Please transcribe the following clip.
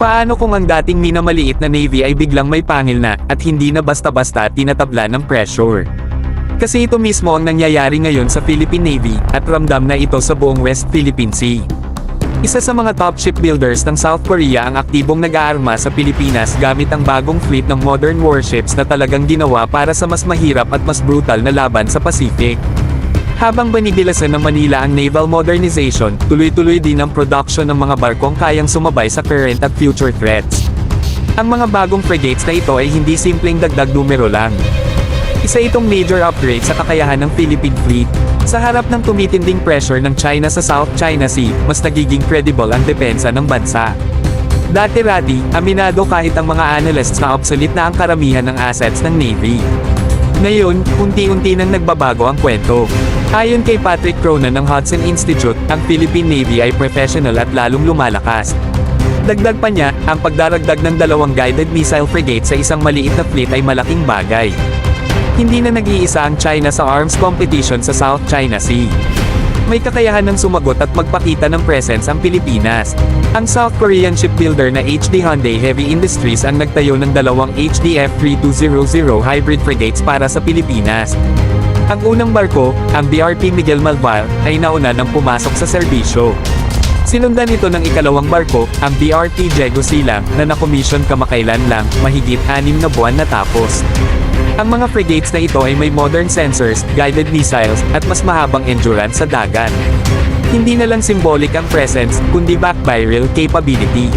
Paano kung ang dating minamaliit na Navy ay biglang may pangil na, at hindi na basta-basta tinatabla ng pressure? Kasi ito mismo ang nangyayari ngayon sa Philippine Navy, at ramdam na ito sa buong West Philippine Sea. Isa sa mga top shipbuilders ng South Korea ang aktibong nag-aarma sa Pilipinas gamit ang bagong fleet ng modern warships na talagang ginawa para sa mas mahirap at mas brutal na laban sa Pacific. Habang banidilasan ng Manila ang naval modernization, tuloy-tuloy din ang production ng mga barkong kayang sumabay sa current at future threats. Ang mga bagong frigates na ito ay hindi simpleng dagdag numero lang. Isa itong major upgrade sa kakayahan ng Philippine Fleet. Sa harap ng tumitinding pressure ng China sa South China Sea, mas nagiging credible ang depensa ng bansa. Dati-rati, aminado kahit ang mga analysts na obsolete na ang karamihan ng assets ng Navy. Ngayon, unti-unti nang nagbabago ang kwento. Ayon kay Patrick Cronin ng Hudson Institute, ang Philippine Navy ay professional at lalong lumalakas. Dagdag pa niya, ang pagdaragdag ng 2 guided missile frigates sa isang maliit na fleet ay malaking bagay. Hindi na nag-iisa ang China sa arms competition sa South China Sea. May kakayahan ng sumagot at magpakita ng presence ang Pilipinas. Ang South Korean shipbuilder na HD Hyundai Heavy Industries ang nagtayo ng 2 HDF-3200 hybrid frigates para sa Pilipinas. Ang unang barko, ang BRP Miguel Malvar, ay nauna nang pumasok sa serbisyo. Sinundan ito ng ikalawang barko, ang BRP Diego Silang, na nakomisyon kamakailan lang, mahigit 6 na buwan natapos. Ang mga frigates na ito ay may modern sensors, guided missiles, at mas mahabang endurance sa dagat. Hindi na lang symbolic ang presence, kundi back by real capability.